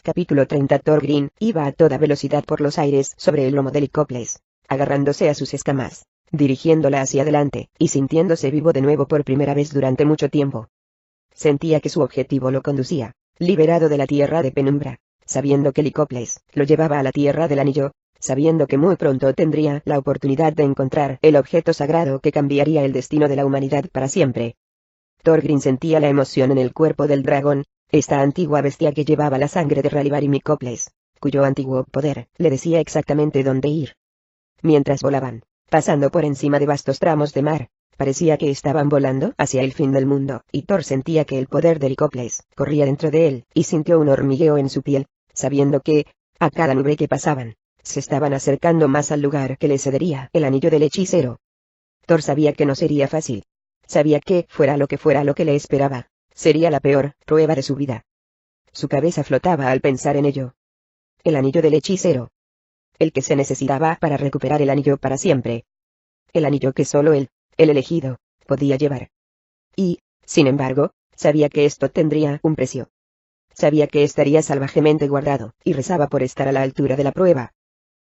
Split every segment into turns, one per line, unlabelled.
Capítulo 30. Thorgrim iba a toda velocidad por los aires sobre el lomo de Licoples, agarrándose a sus escamas, dirigiéndola hacia adelante, y sintiéndose vivo de nuevo por primera vez durante mucho tiempo. Sentía que su objetivo lo conducía, liberado de la tierra de penumbra, sabiendo que Licoples lo llevaba a la tierra del anillo, sabiendo que muy pronto tendría la oportunidad de encontrar el objeto sagrado que cambiaría el destino de la humanidad para siempre. Thorgrim sentía la emoción en el cuerpo del dragón, esta antigua bestia que llevaba la sangre de Ralivar y Licoples, cuyo antiguo poder le decía exactamente dónde ir. Mientras volaban, pasando por encima de vastos tramos de mar, parecía que estaban volando hacia el fin del mundo, y Thor sentía que el poder de Licoples corría dentro de él, y sintió un hormigueo en su piel, sabiendo que, a cada nube que pasaban, se estaban acercando más al lugar que le cedería el anillo del hechicero. Thor sabía que no sería fácil. Sabía que, fuera lo que le esperaba, sería la peor prueba de su vida. Su cabeza flotaba al pensar en ello. El anillo del hechicero. El que se necesitaba para recuperar el anillo para siempre. El anillo que solo él, el elegido, podía llevar. Y, sin embargo, sabía que esto tendría un precio. Sabía que estaría salvajemente guardado, y rezaba por estar a la altura de la prueba.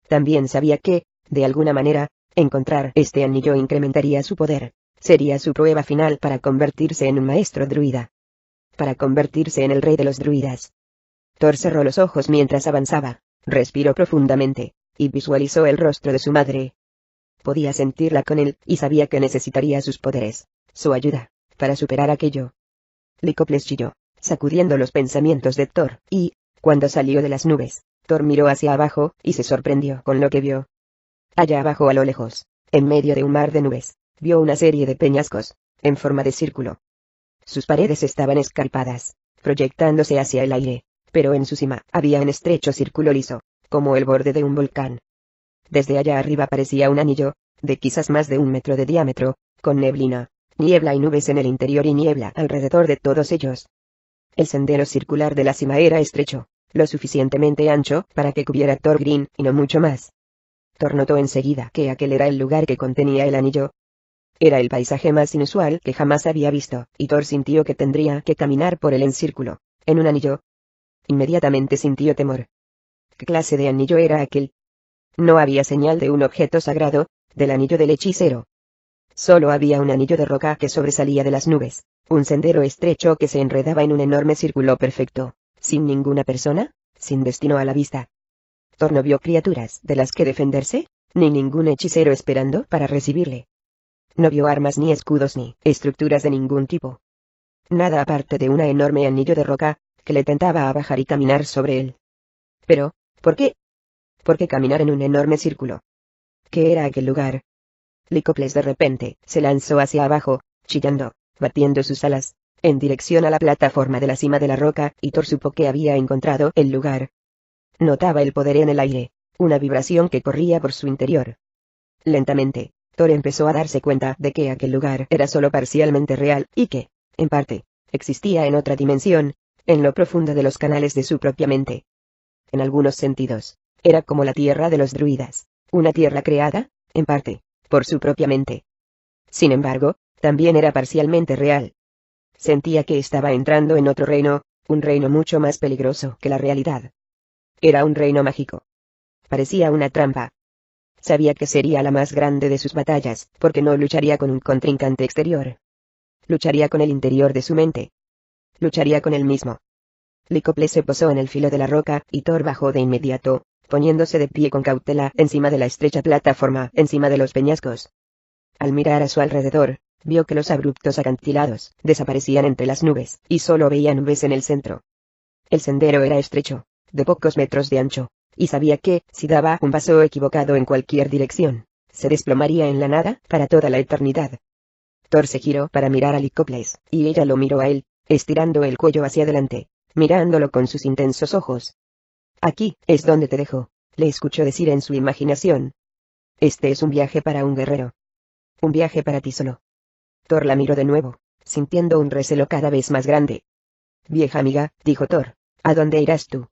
También sabía que, de alguna manera, encontrar este anillo incrementaría su poder. Sería su prueba final para convertirse en un maestro druida. Para convertirse en el rey de los druidas. Thor cerró los ojos mientras avanzaba, respiró profundamente, y visualizó el rostro de su madre. Podía sentirla con él, y sabía que necesitaría sus poderes, su ayuda, para superar aquello. Licoples chilló, sacudiendo los pensamientos de Thor, y, cuando salió de las nubes, Thor miró hacia abajo, y se sorprendió con lo que vio. Allá abajo a lo lejos, en medio de un mar de nubes, vio una serie de peñascos, en forma de círculo. Sus paredes estaban escarpadas, proyectándose hacia el aire, pero en su cima había un estrecho círculo liso, como el borde de un volcán. Desde allá arriba parecía un anillo, de quizás más de 1 metro de diámetro, con neblina, niebla y nubes en el interior y niebla alrededor de todos ellos. El sendero circular de la cima era estrecho, lo suficientemente ancho para que cubriera Thorgrim, y no mucho más. Thor notó enseguida que aquel era el lugar que contenía el anillo. Era el paisaje más inusual que jamás había visto, y Thor sintió que tendría que caminar por él en círculo, en un anillo. Inmediatamente sintió temor. ¿Qué clase de anillo era aquel? No había señal de un objeto sagrado, del anillo del hechicero. Solo había un anillo de roca que sobresalía de las nubes, un sendero estrecho que se enredaba en un enorme círculo perfecto, sin ninguna persona, sin destino a la vista. Thor no vio criaturas de las que defenderse, ni ningún hechicero esperando para recibirle. No vio armas ni escudos ni estructuras de ningún tipo. Nada aparte de un enorme anillo de roca, que le tentaba a bajar y caminar sobre él. Pero, ¿por qué? ¿Por qué caminar en un enorme círculo? ¿Qué era aquel lugar? Licoples de repente se lanzó hacia abajo, chillando, batiendo sus alas, en dirección a la plataforma de la cima de la roca, y Thor supo que había encontrado el lugar. Notaba el poder en el aire, una vibración que corría por su interior. Lentamente, Thor empezó a darse cuenta de que aquel lugar era solo parcialmente real, y que, en parte, existía en otra dimensión, en lo profundo de los canales de su propia mente. En algunos sentidos, era como la tierra de los druidas, una tierra creada, en parte, por su propia mente. Sin embargo, también era parcialmente real. Sentía que estaba entrando en otro reino, un reino mucho más peligroso que la realidad. Era un reino mágico. Parecía una trampa. Sabía que sería la más grande de sus batallas, porque no lucharía con un contrincante exterior. Lucharía con el interior de su mente. Lucharía con él mismo. Licoples se posó en el filo de la roca, y Thor bajó de inmediato, poniéndose de pie con cautela encima de la estrecha plataforma, encima de los peñascos. Al mirar a su alrededor, vio que los abruptos acantilados desaparecían entre las nubes, y solo veía nubes en el centro. El sendero era estrecho, de pocos metros de ancho, y sabía que, si daba un paso equivocado en cualquier dirección, se desplomaría en la nada, para toda la eternidad. Thor se giró para mirar a Licoples, y ella lo miró a él, estirando el cuello hacia adelante, mirándolo con sus intensos ojos. Aquí es donde te dejo, le escuchó decir en su imaginación. Este es un viaje para un guerrero. Un viaje para ti solo. Thor la miró de nuevo, sintiendo un recelo cada vez más grande. Vieja amiga, dijo Thor, ¿a dónde irás tú?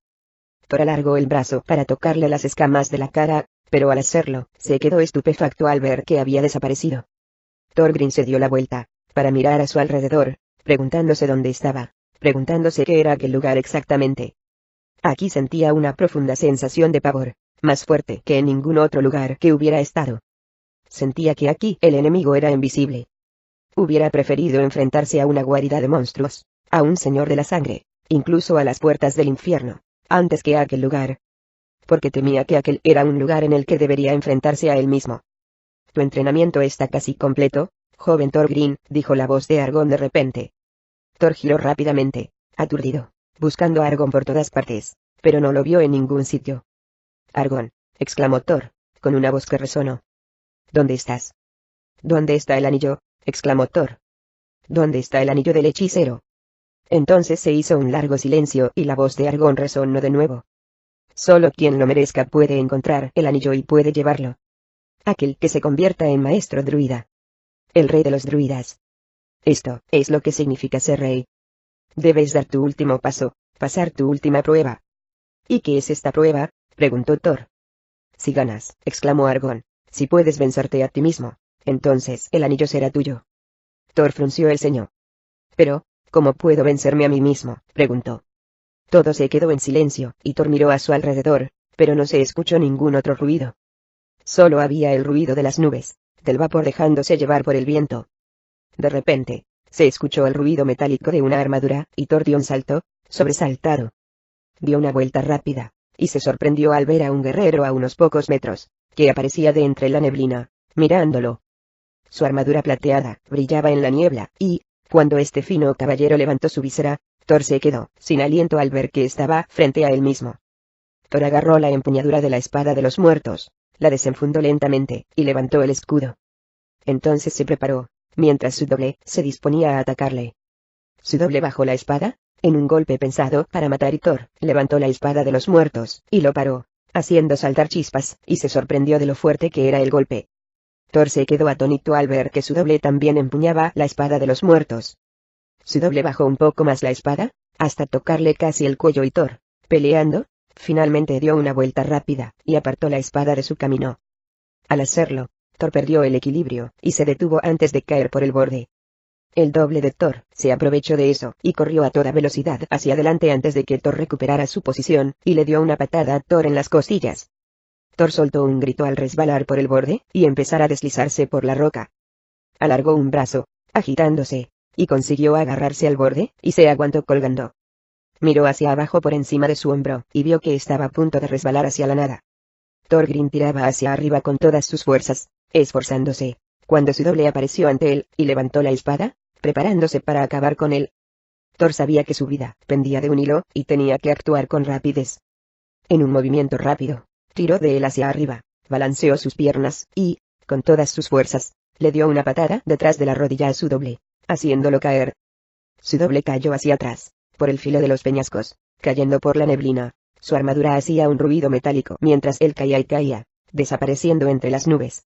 Thor alargó el brazo para tocarle las escamas de la cara, pero al hacerlo, se quedó estupefacto al ver que había desaparecido. Thorgrim se dio la vuelta, para mirar a su alrededor, preguntándose dónde estaba, preguntándose qué era aquel lugar exactamente. Aquí sentía una profunda sensación de pavor, más fuerte que en ningún otro lugar que hubiera estado. Sentía que aquí el enemigo era invisible. Hubiera preferido enfrentarse a una guarida de monstruos, a un señor de la sangre, incluso a las puertas del infierno, antes que a aquel lugar. Porque temía que aquel era un lugar en el que debería enfrentarse a él mismo. Tu entrenamiento está casi completo, joven Thorgrim, dijo la voz de Aragorn de repente. Thor giró rápidamente, aturdido, buscando a Aragorn por todas partes, pero no lo vio en ningún sitio. Aragorn, exclamó Thor, con una voz que resonó. ¿Dónde estás? ¿Dónde está el anillo?, exclamó Thor. ¿Dónde está el anillo del hechicero? Entonces se hizo un largo silencio y la voz de Aragorn resonó de nuevo. Solo quien lo merezca puede encontrar el anillo y puede llevarlo. Aquel que se convierta en maestro druida. El rey de los druidas. Esto es lo que significa ser rey. Debes dar tu último paso, pasar tu última prueba. ¿Y qué es esta prueba?, preguntó Thor. Si ganas, exclamó Aragorn, si puedes vencerte a ti mismo, entonces el anillo será tuyo. Thor frunció el ceño. Pero, ¿cómo puedo vencerme a mí mismo?, preguntó. Todo se quedó en silencio, y Thor miró a su alrededor, pero no se escuchó ningún otro ruido. Solo había el ruido de las nubes, del vapor dejándose llevar por el viento. De repente, se escuchó el ruido metálico de una armadura, y Thor dio un salto, sobresaltado. Dio una vuelta rápida, y se sorprendió al ver a un guerrero a unos pocos metros, que aparecía de entre la neblina, mirándolo. Su armadura plateada brillaba en la niebla, y, cuando este fino caballero levantó su visera, Thor se quedó sin aliento al ver que estaba frente a él mismo. Thor agarró la empuñadura de la espada de los muertos, la desenfundó lentamente, y levantó el escudo. Entonces se preparó, mientras su doble se disponía a atacarle. Su doble bajó la espada, en un golpe pensado para matar, y Thor levantó la espada de los muertos, y lo paró, haciendo saltar chispas, y se sorprendió de lo fuerte que era el golpe. Thor se quedó atónito al ver que su doble también empuñaba la espada de los muertos. Su doble bajó un poco más la espada, hasta tocarle casi el cuello, y Thor, peleando, finalmente dio una vuelta rápida, y apartó la espada de su camino. Al hacerlo, Thor perdió el equilibrio, y se detuvo antes de caer por el borde. El doble de Thor se aprovechó de eso, y corrió a toda velocidad hacia adelante antes de que Thor recuperara su posición, y le dio una patada a Thor en las costillas. Thor soltó un grito al resbalar por el borde, y empezar a deslizarse por la roca. Alargó un brazo, agitándose, y consiguió agarrarse al borde, y se aguantó colgando. Miró hacia abajo por encima de su hombro, y vio que estaba a punto de resbalar hacia la nada. Thorgrim tiraba hacia arriba con todas sus fuerzas, esforzándose, cuando su doble apareció ante él, y levantó la espada, preparándose para acabar con él. Thor sabía que su vida pendía de un hilo, y tenía que actuar con rapidez. En un movimiento rápido, tiró de él hacia arriba, balanceó sus piernas, y, con todas sus fuerzas, le dio una patada detrás de la rodilla a su doble, haciéndolo caer. Su doble cayó hacia atrás, por el filo de los peñascos, cayendo por la neblina. Su armadura hacía un ruido metálico mientras él caía y caía, desapareciendo entre las nubes.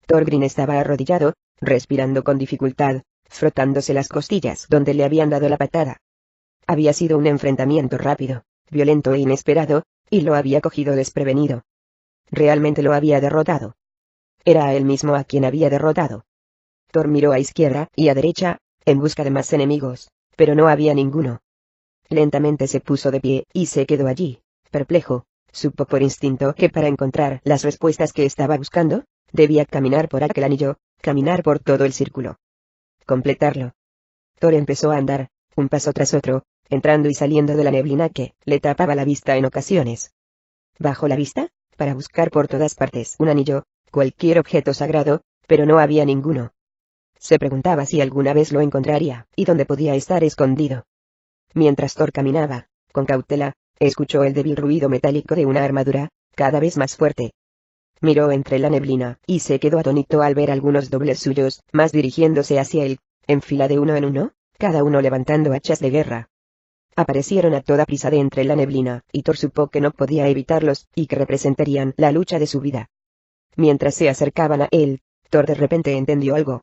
Thorgrim estaba arrodillado, respirando con dificultad, frotándose las costillas donde le habían dado la patada. Había sido un enfrentamiento rápido, violento e inesperado, y lo había cogido desprevenido. Realmente lo había derrotado. Era a él mismo a quien había derrotado. Thor miró a izquierda y a derecha, en busca de más enemigos, pero no había ninguno. Lentamente se puso de pie, y se quedó allí, perplejo. Supo por instinto que para encontrar las respuestas que estaba buscando, debía caminar por aquel anillo, caminar por todo el círculo. Completarlo. Thor empezó a andar, un paso tras otro, entrando y saliendo de la neblina que le tapaba la vista en ocasiones. Bajó la vista, para buscar por todas partes un anillo, cualquier objeto sagrado, pero no había ninguno. Se preguntaba si alguna vez lo encontraría, y dónde podía estar escondido. Mientras Thor caminaba, con cautela, escuchó el débil ruido metálico de una armadura, cada vez más fuerte. Miró entre la neblina, y se quedó atónito al ver algunos dobles suyos, más dirigiéndose hacia él, en fila de uno en uno, cada uno levantando hachas de guerra. Aparecieron a toda prisa de entre la neblina, y Thor supo que no podía evitarlos, y que representarían la lucha de su vida. Mientras se acercaban a él, Thor de repente entendió algo.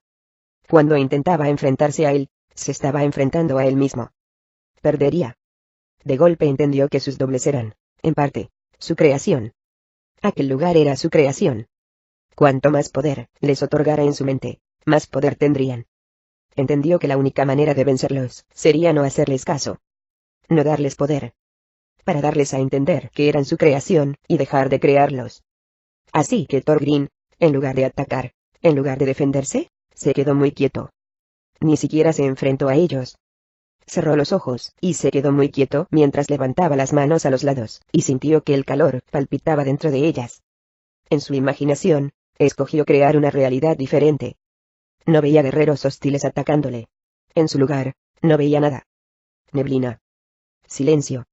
Cuando intentaba enfrentarse a él, se estaba enfrentando a él mismo. Perdería. De golpe entendió que sus dobles eran, en parte, su creación. Aquel lugar era su creación. Cuanto más poder les otorgara en su mente, más poder tendrían. Entendió que la única manera de vencerlos sería no hacerles caso. No darles poder. para darles a entender que eran su creación, y dejar de crearlos. Así que Thorgrim, en lugar de atacar, en lugar de defenderse, se quedó muy quieto. Ni siquiera se enfrentó a ellos. Cerró los ojos, y se quedó muy quieto mientras levantaba las manos a los lados, y sintió que el calor palpitaba dentro de ellas. En su imaginación, escogió crear una realidad diferente. No veía guerreros hostiles atacándole. En su lugar, no veía nada. Neblina. Silencio.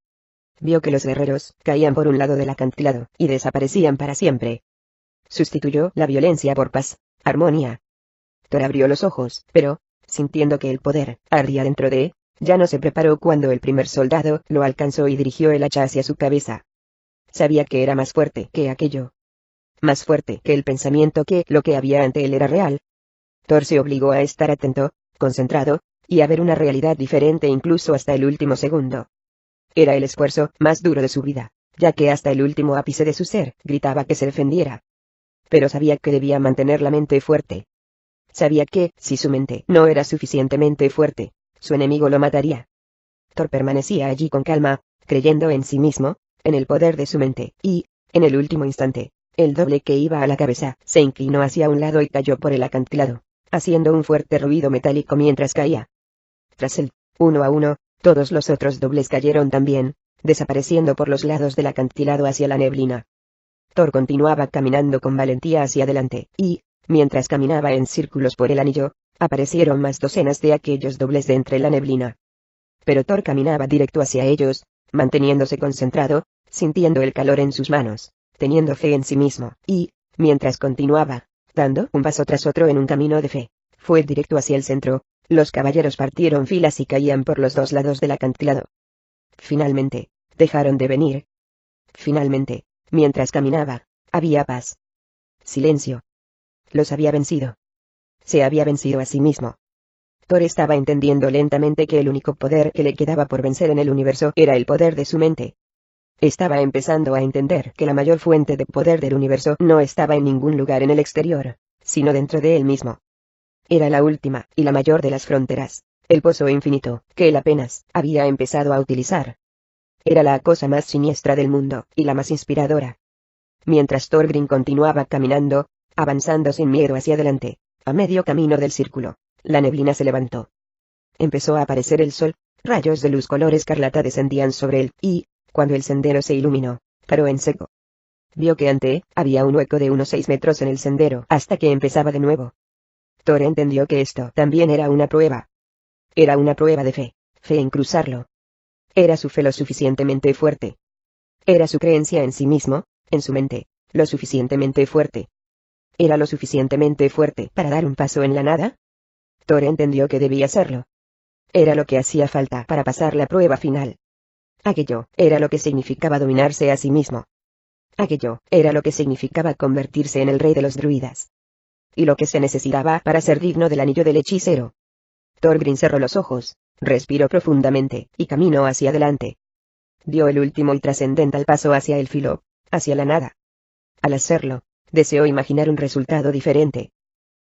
Vio que los guerreros caían por un lado del acantilado, y desaparecían para siempre. Sustituyó la violencia por paz, armonía. Thor abrió los ojos, pero, sintiendo que el poder ardía dentro de él, ya no se preparó cuando el primer soldado lo alcanzó y dirigió el hacha hacia su cabeza. Sabía que era más fuerte que aquello. Más fuerte que el pensamiento que lo que había ante él era real. Thor se obligó a estar atento, concentrado, y a ver una realidad diferente incluso hasta el último segundo. Era el esfuerzo más duro de su vida, ya que hasta el último ápice de su ser gritaba que se defendiera. Pero sabía que debía mantener la mente fuerte. Sabía que, si su mente no era suficientemente fuerte, su enemigo lo mataría. Thor permanecía allí con calma, creyendo en sí mismo, en el poder de su mente, y, en el último instante, el doble que iba a la cabeza se inclinó hacia un lado y cayó por el acantilado, haciendo un fuerte ruido metálico mientras caía. Tras él, uno a uno, todos los otros dobles cayeron también, desapareciendo por los lados del acantilado hacia la neblina. Thor continuaba caminando con valentía hacia adelante, y, mientras caminaba en círculos por el anillo, aparecieron más docenas de aquellos dobles de entre la neblina. Pero Thor caminaba directo hacia ellos, manteniéndose concentrado, sintiendo el calor en sus manos, teniendo fe en sí mismo, y, mientras continuaba, dando un paso tras otro en un camino de fe, fue directo hacia el centro. Los caballeros partieron filas y caían por los dos lados del acantilado. Finalmente, dejaron de venir. Finalmente, mientras caminaba, había paz. Silencio. Los había vencido. Se había vencido a sí mismo. Thor estaba entendiendo lentamente que el único poder que le quedaba por vencer en el universo era el poder de su mente. Estaba empezando a entender que la mayor fuente de poder del universo no estaba en ningún lugar en el exterior, sino dentro de él mismo. Era la última y la mayor de las fronteras, el pozo infinito, que él apenas había empezado a utilizar. Era la cosa más siniestra del mundo, y la más inspiradora. Mientras Thorgrim continuaba caminando, avanzando sin miedo hacia adelante, a medio camino del círculo, la neblina se levantó. Empezó a aparecer el sol, rayos de luz color escarlata descendían sobre él, y, cuando el sendero se iluminó, paró en seco. Vio que ante él había un hueco de unos 6 metros en el sendero, hasta que empezaba de nuevo. Thor entendió que esto también era una prueba. Era una prueba de fe, fe en cruzarlo. Era su fe lo suficientemente fuerte. Era su creencia en sí mismo, en su mente, lo suficientemente fuerte. ¿Era lo suficientemente fuerte para dar un paso en la nada? Thor entendió que debía hacerlo. Era lo que hacía falta para pasar la prueba final. Aquello era lo que significaba dominarse a sí mismo. Aquello era lo que significaba convertirse en el rey de los druidas. Y lo que se necesitaba para ser digno del anillo del hechicero. Thorgrim cerró los ojos, respiró profundamente, y caminó hacia adelante. Dio el último y trascendental paso hacia el filo, hacia la nada. Al hacerlo, deseó imaginar un resultado diferente.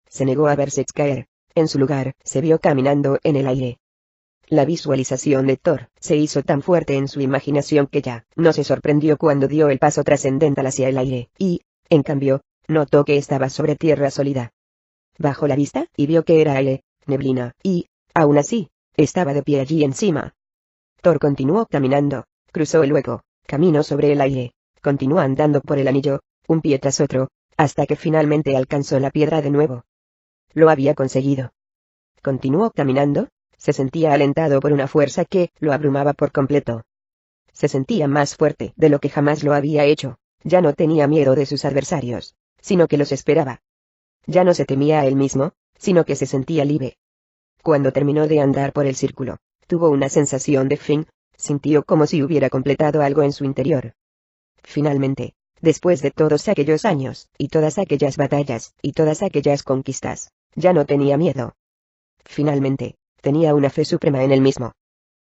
Se negó a verse caer, en su lugar, se vio caminando en el aire. La visualización de Thor se hizo tan fuerte en su imaginación que ya no se sorprendió cuando dio el paso trascendental hacia el aire, y, en cambio, notó que estaba sobre tierra sólida. Bajó la vista y vio que era neblina, y, aún así, estaba de pie allí encima. Thor continuó caminando, cruzó el hueco, caminó sobre el aire, continuó andando por el anillo, un pie tras otro, hasta que finalmente alcanzó la piedra de nuevo. Lo había conseguido. Continuó caminando, se sentía alentado por una fuerza que lo abrumaba por completo. Se sentía más fuerte de lo que jamás lo había hecho, ya no tenía miedo de sus adversarios, sino que los esperaba. Ya no se temía a él mismo, sino que se sentía libre. Cuando terminó de andar por el círculo, tuvo una sensación de fin, sintió como si hubiera completado algo en su interior. Finalmente, después de todos aquellos años, y todas aquellas batallas, y todas aquellas conquistas, ya no tenía miedo. Finalmente, tenía una fe suprema en él mismo.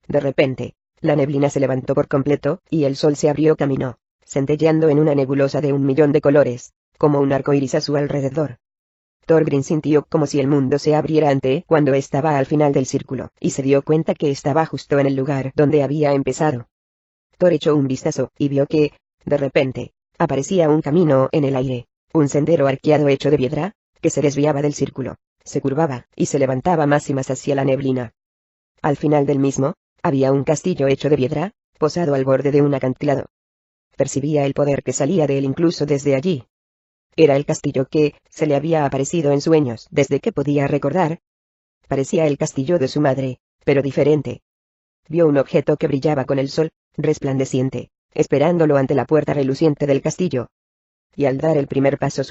De repente, la neblina se levantó por completo, y el sol se abrió camino, centelleando en una nebulosa de 1.000.000 de colores, como un arco iris a su alrededor. Thorgrim sintió como si el mundo se abriera ante él cuando estaba al final del círculo, y se dio cuenta que estaba justo en el lugar donde había empezado. Thor echó un vistazo y vio que, de repente, aparecía un camino en el aire, un sendero arqueado hecho de piedra, que se desviaba del círculo, se curvaba y se levantaba más y más hacia la neblina. Al final del mismo, había un castillo hecho de piedra, posado al borde de un acantilado. Percibía el poder que salía de él incluso desde allí. Era el castillo que se le había aparecido en sueños desde que podía recordar. Parecía el castillo de su madre, pero diferente. Vio un objeto que brillaba con el sol, resplandeciente, esperándolo ante la puerta reluciente del castillo. Y al dar el primer paso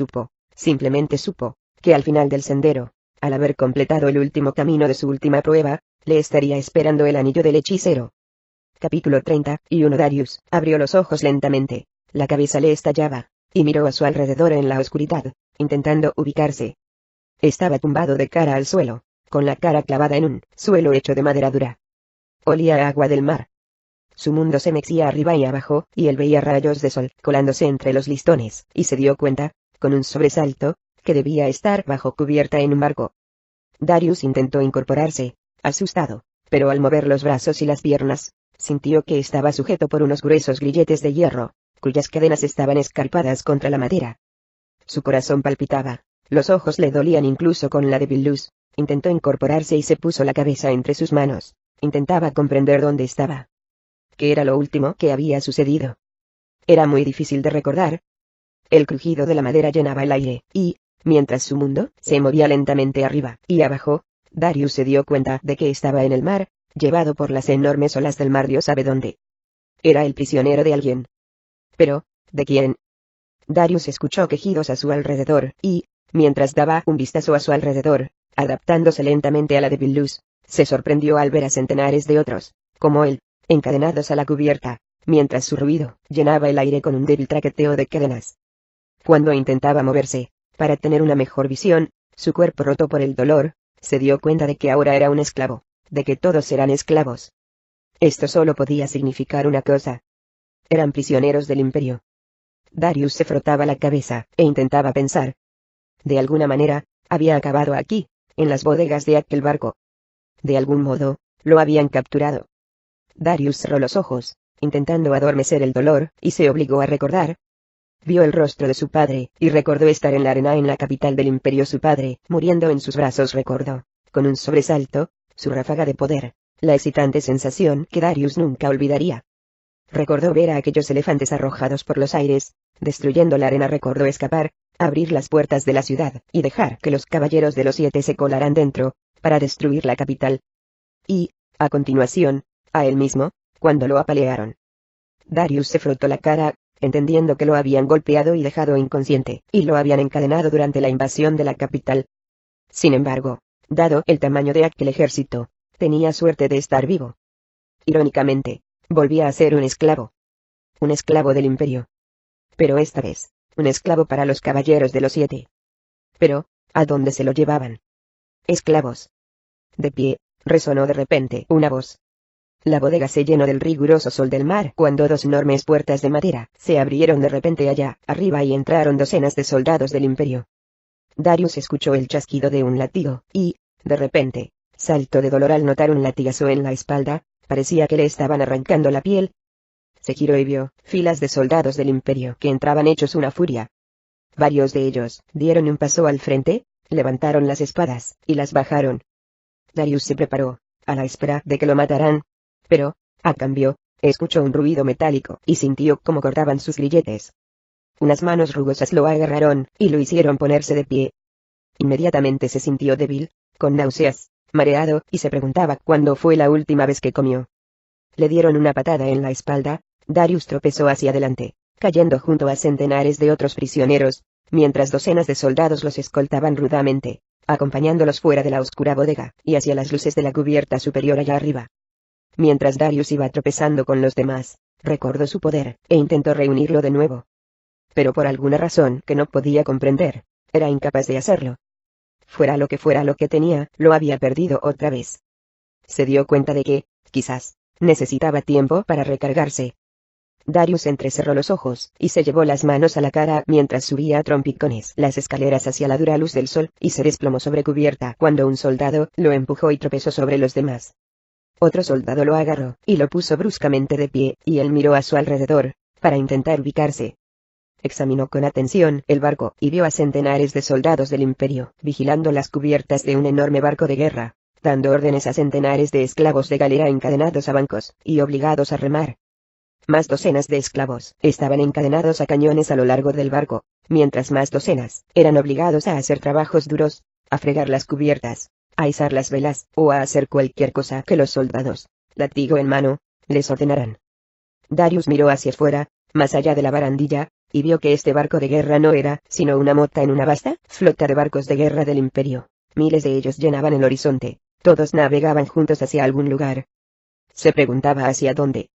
simplemente supo, que al final del sendero, al haber completado el último camino de su última prueba, le estaría esperando el anillo del hechicero. Capítulo 31. Darius abrió los ojos lentamente, la cabeza le estallaba, y miró a su alrededor en la oscuridad, intentando ubicarse. Estaba tumbado de cara al suelo, con la cara clavada en un suelo hecho de madera dura. Olía a agua del mar. Su mundo se mecía arriba y abajo, y él veía rayos de sol colándose entre los listones, y se dio cuenta, con un sobresalto, que debía estar bajo cubierta en un barco. Darius intentó incorporarse, asustado, pero al mover los brazos y las piernas, sintió que estaba sujeto por unos gruesos grilletes de hierro, cuyas cadenas estaban escarpadas contra la madera. Su corazón palpitaba, los ojos le dolían incluso con la débil luz. Intentó incorporarse y se puso la cabeza entre sus manos. Intentaba comprender dónde estaba. ¿Qué era lo último que había sucedido? Era muy difícil de recordar. El crujido de la madera llenaba el aire, y, mientras su mundo se movía lentamente arriba y abajo, Darius se dio cuenta de que estaba en el mar, llevado por las enormes olas del mar Dios sabe dónde. Era el prisionero de alguien. Pero, ¿de quién? Darius escuchó quejidos a su alrededor, y, mientras daba un vistazo a su alrededor, adaptándose lentamente a la débil luz, se sorprendió al ver a centenares de otros, como él, encadenados a la cubierta, mientras su ruido llenaba el aire con un débil traqueteo de cadenas. Cuando intentaba moverse, para tener una mejor visión, su cuerpo roto por el dolor, se dio cuenta de que ahora era un esclavo, de que todos eran esclavos. Esto solo podía significar una cosa. Eran prisioneros del imperio. Darius se frotaba la cabeza e intentaba pensar. De alguna manera, había acabado aquí, en las bodegas de aquel barco. De algún modo, lo habían capturado. Darius cerró los ojos, intentando adormecer el dolor, y se obligó a recordar. Vio el rostro de su padre, y recordó estar en la arena en la capital del imperio. Su padre, muriendo en sus brazos, recordó, con un sobresalto, su ráfaga de poder, la excitante sensación que Darius nunca olvidaría. Recordó ver a aquellos elefantes arrojados por los aires, destruyendo la arena. Recordó escapar, abrir las puertas de la ciudad, y dejar que los caballeros de los 7 se colaran dentro, para destruir la capital. Y, a continuación, a él mismo, cuando lo apalearon. Darius se frotó la cara, entendiendo que lo habían golpeado y dejado inconsciente, y lo habían encadenado durante la invasión de la capital. Sin embargo, dado el tamaño de aquel ejército, tenía suerte de estar vivo. Irónicamente, volvía a ser un esclavo. Un esclavo del imperio. Pero esta vez, un esclavo para los caballeros de los 7. Pero, ¿a dónde se lo llevaban? Esclavos. De pie, resonó de repente una voz. La bodega se llenó del riguroso sol del mar cuando 2 enormes puertas de madera se abrieron de repente allá arriba y entraron docenas de soldados del imperio. Darius escuchó el chasquido de un látigo, y, de repente, saltó de dolor al notar un latigazo en la espalda. Parecía que le estaban arrancando la piel. Se giró y vio filas de soldados del imperio que entraban hechos una furia. Varios de ellos dieron un paso al frente, levantaron las espadas y las bajaron. Darius se preparó, a la espera de que lo mataran. Pero, a cambio, escuchó un ruido metálico y sintió cómo cortaban sus grilletes. Unas manos rugosas lo agarraron y lo hicieron ponerse de pie. Inmediatamente se sintió débil, con náuseas, mareado, y se preguntaba cuándo fue la última vez que comió. Le dieron una patada en la espalda. Darius tropezó hacia adelante, cayendo junto a centenares de otros prisioneros, mientras docenas de soldados los escoltaban rudamente, acompañándolos fuera de la oscura bodega y hacia las luces de la cubierta superior allá arriba. Mientras Darius iba tropezando con los demás, recordó su poder e intentó reunirlo de nuevo. Pero por alguna razón que no podía comprender, era incapaz de hacerlo. Fuera lo que tenía, lo había perdido otra vez. Se dio cuenta de que, quizás, necesitaba tiempo para recargarse. Darius entrecerró los ojos y se llevó las manos a la cara mientras subía a trompicones las escaleras hacia la dura luz del sol y se desplomó sobre cubierta cuando un soldado lo empujó y tropezó sobre los demás. Otro soldado lo agarró, y lo puso bruscamente de pie, y él miró a su alrededor, para intentar ubicarse. Examinó con atención el barco, y vio a centenares de soldados del imperio, vigilando las cubiertas de un enorme barco de guerra, dando órdenes a centenares de esclavos de galera encadenados a bancos, y obligados a remar. Más docenas de esclavos estaban encadenados a cañones a lo largo del barco, mientras más docenas eran obligados a hacer trabajos duros, a fregar las cubiertas, a izar las velas, o a hacer cualquier cosa que los soldados, látigo en mano, les ordenaran. Darius miró hacia afuera, más allá de la barandilla, y vio que este barco de guerra no era sino una mota en una vasta flota de barcos de guerra del imperio. Miles de ellos llenaban el horizonte, todos navegaban juntos hacia algún lugar. Se preguntaba hacia dónde.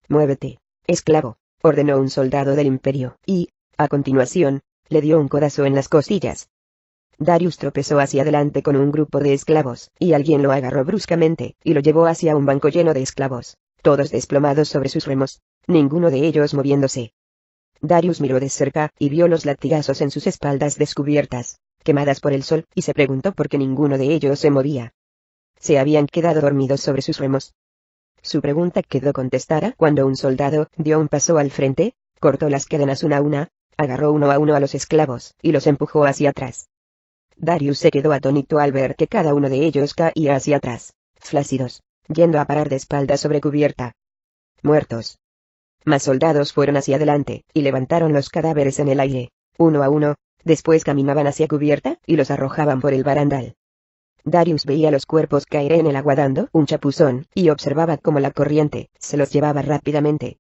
«Muévete, esclavo», ordenó un soldado del imperio, y, a continuación, le dio un codazo en las costillas. Darius tropezó hacia adelante con un grupo de esclavos, y alguien lo agarró bruscamente, y lo llevó hacia un banco lleno de esclavos, todos desplomados sobre sus remos, ninguno de ellos moviéndose. Darius miró de cerca, y vio los latigazos en sus espaldas descubiertas, quemadas por el sol, y se preguntó por qué ninguno de ellos se movía. ¿Se habían quedado dormidos sobre sus remos? Su pregunta quedó contestada cuando un soldado dio un paso al frente, cortó las cadenas una a una, agarró uno a uno a los esclavos, y los empujó hacia atrás. Darius se quedó atónito al ver que cada uno de ellos caía hacia atrás, flácidos, yendo a parar de espaldas sobre cubierta. Muertos. Más soldados fueron hacia adelante, y levantaron los cadáveres en el aire, uno a uno, después caminaban hacia cubierta, y los arrojaban por el barandal. Darius veía los cuerpos caer en el agua dando un chapuzón, y observaba cómo la corriente se los llevaba rápidamente.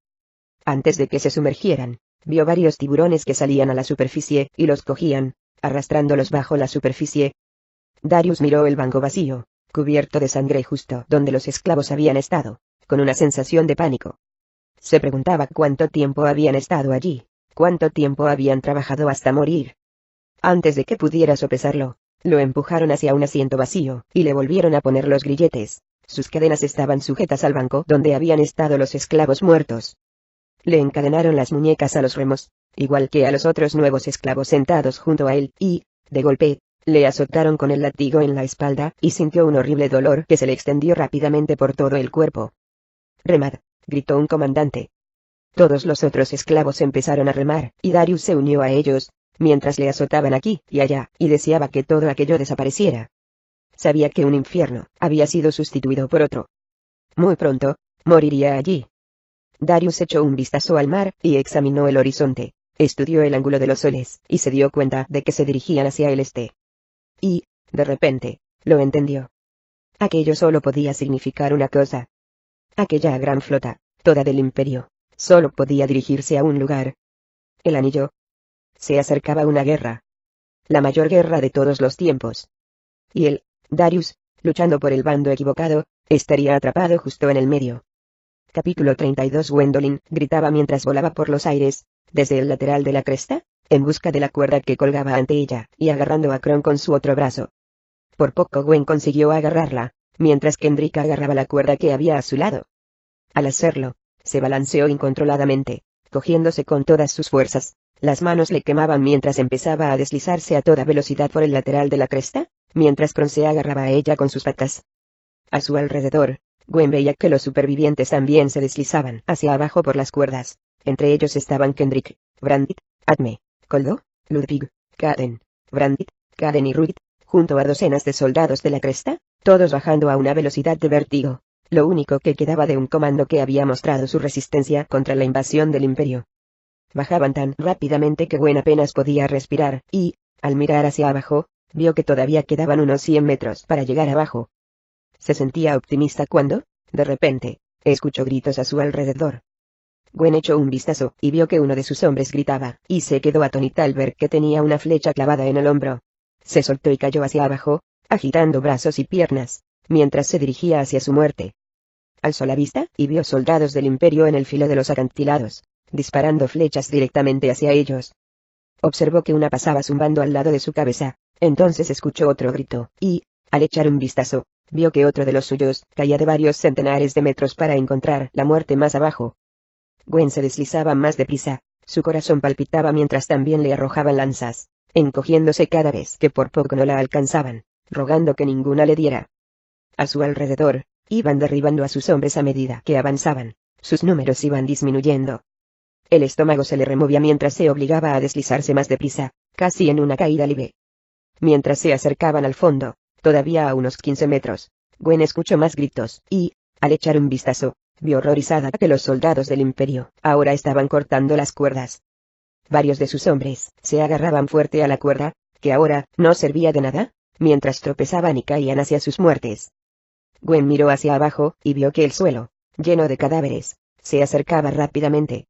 Antes de que se sumergieran, vio varios tiburones que salían a la superficie, y los cogían, arrastrándolos bajo la superficie. Darius miró el banco vacío, cubierto de sangre justo donde los esclavos habían estado, con una sensación de pánico. Se preguntaba cuánto tiempo habían estado allí, cuánto tiempo habían trabajado hasta morir. Antes de que pudiera sopesarlo, lo empujaron hacia un asiento vacío, y le volvieron a poner los grilletes. Sus cadenas estaban sujetas al banco donde habían estado los esclavos muertos. Le encadenaron las muñecas a los remos, igual que a los otros nuevos esclavos sentados junto a él, y, de golpe, le azotaron con el látigo en la espalda, y sintió un horrible dolor que se le extendió rápidamente por todo el cuerpo. «Remad», gritó un comandante. Todos los otros esclavos empezaron a remar, y Darius se unió a ellos, mientras le azotaban aquí y allá, y deseaba que todo aquello desapareciera. Sabía que un infierno había sido sustituido por otro. Muy pronto, moriría allí. Darius echó un vistazo al mar, y examinó el horizonte, estudió el ángulo de los soles, y se dio cuenta de que se dirigían hacia el este. Y, de repente, lo entendió. Aquello solo podía significar una cosa. Aquella gran flota, toda del imperio, solo podía dirigirse a un lugar. El anillo. Se acercaba una guerra. La mayor guerra de todos los tiempos. Y él, Darius, luchando por el bando equivocado, estaría atrapado justo en el medio. Capítulo 32. Gwendolyn gritaba mientras volaba por los aires, desde el lateral de la cresta, en busca de la cuerda que colgaba ante ella, y agarrando a Kron con su otro brazo. Por poco Gwen consiguió agarrarla, mientras Kendrick agarraba la cuerda que había a su lado. Al hacerlo, se balanceó incontroladamente, cogiéndose con todas sus fuerzas. Las manos le quemaban mientras empezaba a deslizarse a toda velocidad por el lateral de la cresta, mientras Kron se agarraba a ella con sus patas. A su alrededor, Gwen veía que los supervivientes también se deslizaban hacia abajo por las cuerdas. Entre ellos estaban Kendrick, Brandit, Atme, Koldo, Ludwig, Kaden, Brandit, Kaden y Ruit, junto a docenas de soldados de la cresta, todos bajando a una velocidad de vértigo, lo único que quedaba de un comando que había mostrado su resistencia contra la invasión del imperio. Bajaban tan rápidamente que Gwen apenas podía respirar, y, al mirar hacia abajo, vio que todavía quedaban unos 100 metros para llegar abajo. Se sentía optimista cuando, de repente, escuchó gritos a su alrededor. Gwen echó un vistazo, y vio que uno de sus hombres gritaba, y se quedó atónita al ver que tenía una flecha clavada en el hombro. Se soltó y cayó hacia abajo, agitando brazos y piernas, mientras se dirigía hacia su muerte. Alzó la vista, y vio soldados del imperio en el filo de los acantilados, disparando flechas directamente hacia ellos. Observó que una pasaba zumbando al lado de su cabeza, entonces escuchó otro grito, y, al echar un vistazo, vio que otro de los suyos caía de varios centenares de metros para encontrar la muerte más abajo. Gwen se deslizaba más deprisa, su corazón palpitaba mientras también le arrojaban lanzas, encogiéndose cada vez que por poco no la alcanzaban, rogando que ninguna le diera. A su alrededor, iban derribando a sus hombres a medida que avanzaban. Sus números iban disminuyendo. El estómago se le removía mientras se obligaba a deslizarse más deprisa, casi en una caída libre. Mientras se acercaban al fondo, todavía a unos 15 metros, Gwen escuchó más gritos, y, al echar un vistazo, vio horrorizada que los soldados del Imperio ahora estaban cortando las cuerdas. Varios de sus hombres se agarraban fuerte a la cuerda, que ahora no servía de nada, mientras tropezaban y caían hacia sus muertes. Gwen miró hacia abajo y vio que el suelo, lleno de cadáveres, se acercaba rápidamente.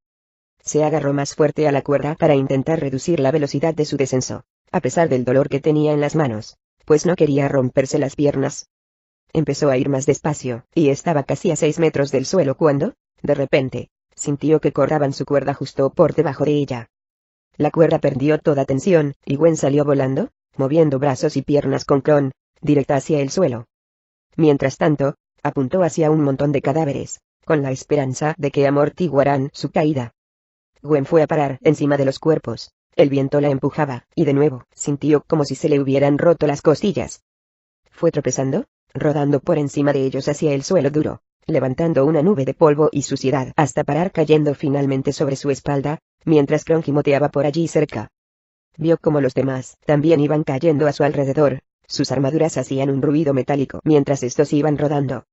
Se agarró más fuerte a la cuerda para intentar reducir la velocidad de su descenso, a pesar del dolor que tenía en las manos, pues no quería romperse las piernas. Empezó a ir más despacio, y estaba casi a 6 metros del suelo cuando, de repente, sintió que cortaban su cuerda justo por debajo de ella. La cuerda perdió toda tensión, y Gwen salió volando, moviendo brazos y piernas con Kron, directa hacia el suelo. Mientras tanto, apuntó hacia un montón de cadáveres, con la esperanza de que amortiguaran su caída. Gwen fue a parar encima de los cuerpos, el viento la empujaba, y de nuevo, sintió como si se le hubieran roto las costillas. Fue tropezando, rodando por encima de ellos hacia el suelo duro, levantando una nube de polvo y suciedad hasta parar cayendo finalmente sobre su espalda, mientras Kron gimoteaba por allí cerca. Vio como los demás también iban cayendo a su alrededor, sus armaduras hacían un ruido metálico mientras estos iban rodando.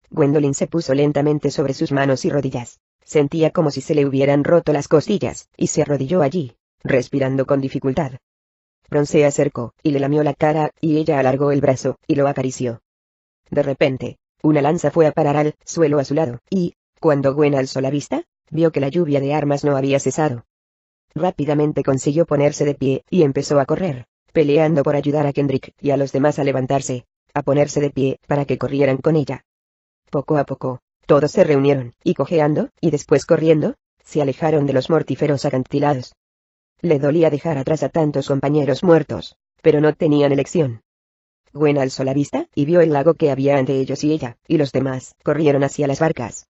Gwendolyn se puso lentamente sobre sus manos y rodillas, sentía como si se le hubieran roto las costillas, y se arrodilló allí, respirando con dificultad. Kron se acercó, y le lamió la cara, y ella alargó el brazo, y lo acarició. De repente, una lanza fue a parar al suelo a su lado, y, cuando Gwen alzó la vista, vio que la lluvia de armas no había cesado. Rápidamente consiguió ponerse de pie, y empezó a correr, peleando por ayudar a Kendrick y a los demás a levantarse, a ponerse de pie, para que corrieran con ella. Poco a poco, todos se reunieron, y cojeando, y después corriendo, se alejaron de los mortíferos acantilados. Le dolía dejar atrás a tantos compañeros muertos, pero no tenían elección. Gwen alzó la vista, y vio el lago que había ante ellos y ella, y los demás corrieron hacia las barcas.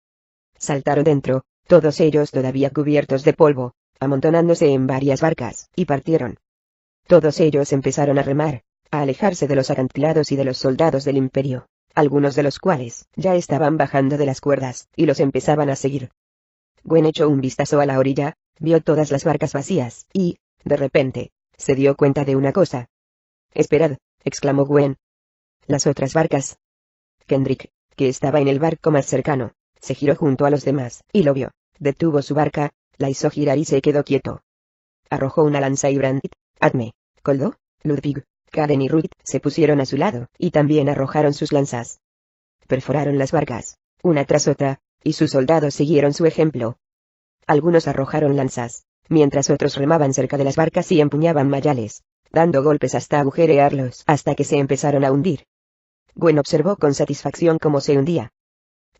Saltaron dentro, todos ellos todavía cubiertos de polvo, amontonándose en varias barcas, y partieron. Todos ellos empezaron a remar, a alejarse de los acantilados y de los soldados del Imperio, algunos de los cuales ya estaban bajando de las cuerdas, y los empezaban a seguir. Gwen echó un vistazo a la orilla, vio todas las barcas vacías, y, de repente, se dio cuenta de una cosa. «Esperad», exclamó Gwen. «Las otras barcas». Kendrick, que estaba en el barco más cercano, se giró junto a los demás, y lo vio, detuvo su barca, la hizo girar y se quedó quieto. Arrojó una lanza y Brandit, Adme, Koldo, Ludwig, Karen y Ruth se pusieron a su lado, y también arrojaron sus lanzas. Perforaron las barcas, una tras otra, y sus soldados siguieron su ejemplo. Algunos arrojaron lanzas, mientras otros remaban cerca de las barcas y empuñaban mayales, dando golpes hasta agujerearlos hasta que se empezaron a hundir. Gwen observó con satisfacción cómo se hundía.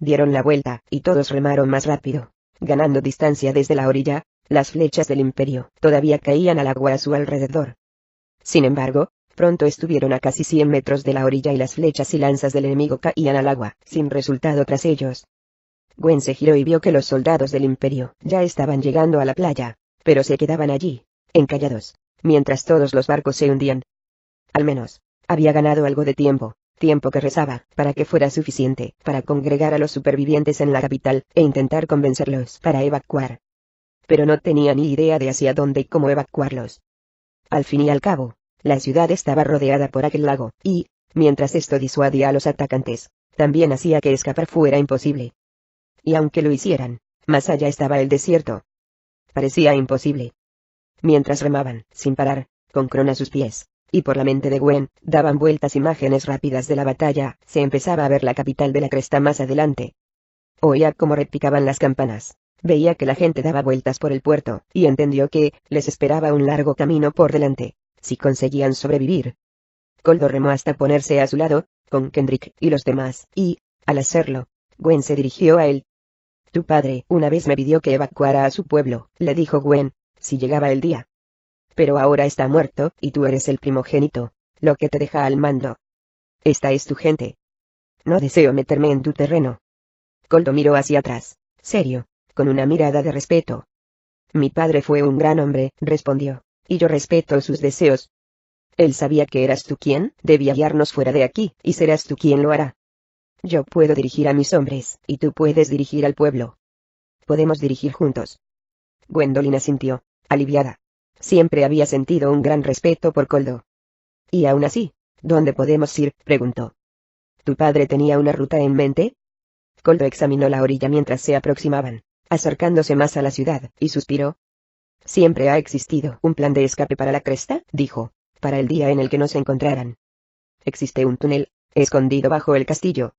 Dieron la vuelta, y todos remaron más rápido, ganando distancia desde la orilla. Las flechas del Imperio todavía caían al agua a su alrededor. Sin embargo, pronto estuvieron a casi 100 metros de la orilla y las flechas y lanzas del enemigo caían al agua, sin resultado tras ellos. Gwen se giró y vio que los soldados del Imperio ya estaban llegando a la playa, pero se quedaban allí, encallados, mientras todos los barcos se hundían. Al menos, había ganado algo de tiempo, tiempo que rezaba para que fuera suficiente para congregar a los supervivientes en la capital e intentar convencerlos para evacuar. Pero no tenía ni idea de hacia dónde y cómo evacuarlos. Al fin y al cabo, la ciudad estaba rodeada por aquel lago, y, mientras esto disuadía a los atacantes, también hacía que escapar fuera imposible. Y aunque lo hicieran, más allá estaba el desierto. Parecía imposible. Mientras remaban, sin parar, con Kron a sus pies, y por la mente de Gwen, daban vueltas imágenes rápidas de la batalla, se empezaba a ver la capital de la cresta más adelante. Oía cómo repicaban las campanas. Veía que la gente daba vueltas por el puerto, y entendió que les esperaba un largo camino por delante, si conseguían sobrevivir. Koldo remó hasta ponerse a su lado, con Kendrick y los demás, y, al hacerlo, Gwen se dirigió a él. «Tu padre una vez me pidió que evacuara a su pueblo», le dijo Gwen, «si llegaba el día. Pero ahora está muerto, y tú eres el primogénito, lo que te deja al mando. Esta es tu gente. No deseo meterme en tu terreno». Koldo miró hacia atrás, serio, con una mirada de respeto. «Mi padre fue un gran hombre», respondió, «y yo respeto sus deseos. Él sabía que eras tú quien debía guiarnos fuera de aquí, y serás tú quien lo hará». Yo puedo dirigir a mis hombres, y tú puedes dirigir al pueblo. Podemos dirigir juntos. Gwendolyn asintió, aliviada. Siempre había sentido un gran respeto por Koldo. Y aún así, ¿dónde podemos ir?, preguntó. ¿Tu padre tenía una ruta en mente? Koldo examinó la orilla mientras se aproximaban, acercándose más a la ciudad, y suspiró. Siempre ha existido un plan de escape para la cresta, dijo, para el día en el que nos encontraran. Existe un túnel, escondido bajo el castillo.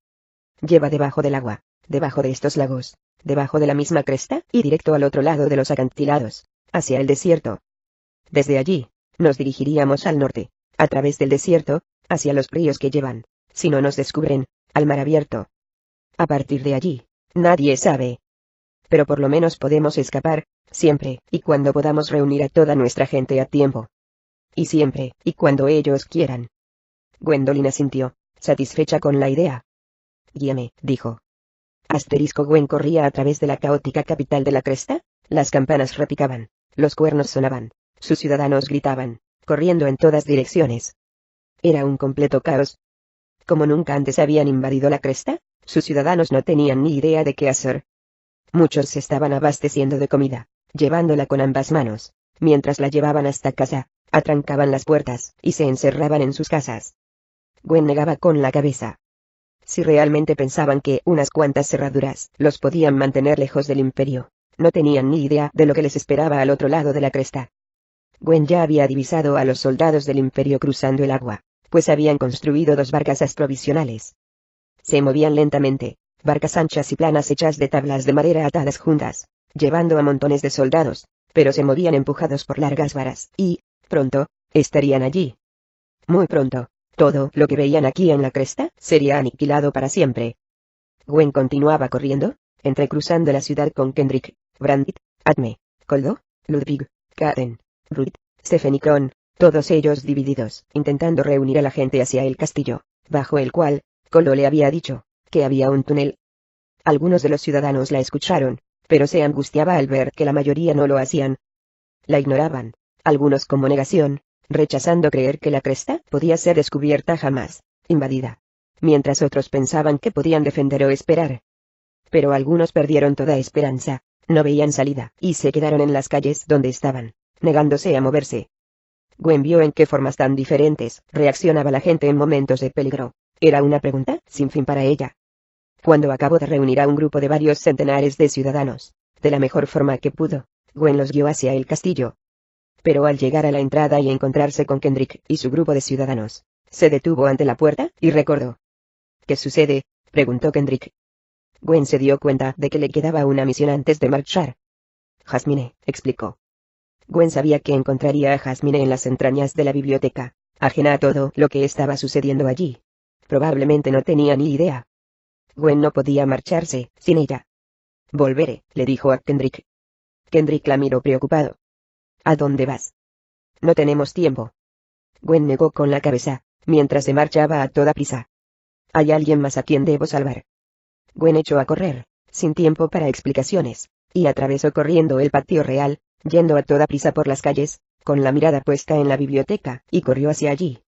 Lleva debajo del agua, debajo de estos lagos, debajo de la misma cresta, y directo al otro lado de los acantilados, hacia el desierto. Desde allí, nos dirigiríamos al norte, a través del desierto, hacia los ríos que llevan, si no nos descubren, al mar abierto. A partir de allí, nadie sabe. Pero por lo menos podemos escapar, siempre y cuando podamos reunir a toda nuestra gente a tiempo. Y siempre y cuando ellos quieran. Gwendolyn asintió, satisfecha con la idea. Guíame, dijo. Gwen corría a través de la caótica capital de la cresta, las campanas repicaban, los cuernos sonaban, sus ciudadanos gritaban, corriendo en todas direcciones. Era un completo caos. Como nunca antes habían invadido la cresta, sus ciudadanos no tenían ni idea de qué hacer. Muchos se estaban abasteciendo de comida, llevándola con ambas manos, mientras la llevaban hasta casa, atrancaban las puertas, y se encerraban en sus casas. Gwen negaba con la cabeza. Si realmente pensaban que unas cuantas cerraduras los podían mantener lejos del imperio, no tenían ni idea de lo que les esperaba al otro lado de la cresta. Gwen ya había divisado a los soldados del imperio cruzando el agua, pues habían construido 2 barcazas provisionales. Se movían lentamente, barcas anchas y planas hechas de tablas de madera atadas juntas, llevando a montones de soldados, pero se movían empujados por largas varas, y, pronto, estarían allí. Muy pronto, todo lo que veían aquí en la cresta sería aniquilado para siempre. Gwen continuaba corriendo, entrecruzando la ciudad con Kendrick, Brandit, Atme, Koldo, Ludwig, Karen, Ruth, Stephen y Kron, todos ellos divididos, intentando reunir a la gente hacia el castillo, bajo el cual, Koldo le había dicho, que había un túnel. Algunos de los ciudadanos la escucharon, pero se angustiaba al ver que la mayoría no lo hacían. La ignoraban, algunos como negación, rechazando creer que la cresta podía ser descubierta jamás, invadida, mientras otros pensaban que podían defender o esperar. Pero algunos perdieron toda esperanza, no veían salida, y se quedaron en las calles donde estaban, negándose a moverse. Gwen vio en qué formas tan diferentes reaccionaba la gente en momentos de peligro. Era una pregunta sin fin para ella. Cuando acabó de reunir a un grupo de varios centenares de ciudadanos, de la mejor forma que pudo, Gwen los guió hacia el castillo. Pero al llegar a la entrada y encontrarse con Kendrick y su grupo de ciudadanos, se detuvo ante la puerta y recordó. ¿Qué sucede?, preguntó Kendrick. Gwen se dio cuenta de que le quedaba una misión antes de marchar. Jasmine, explicó. Gwen sabía que encontraría a Jasmine en las entrañas de la biblioteca, ajena a todo lo que estaba sucediendo allí. Probablemente no tenía ni idea. Gwen no podía marcharse sin ella. Volveré, le dijo a Kendrick. Kendrick la miró preocupado. ¿A dónde vas? No tenemos tiempo. Gwen negó con la cabeza, mientras se marchaba a toda prisa. Hay alguien más a quien debo salvar. Gwen echó a correr, sin tiempo para explicaciones, y atravesó corriendo el patio real, yendo a toda prisa por las calles, con la mirada puesta en la biblioteca, y corrió hacia allí.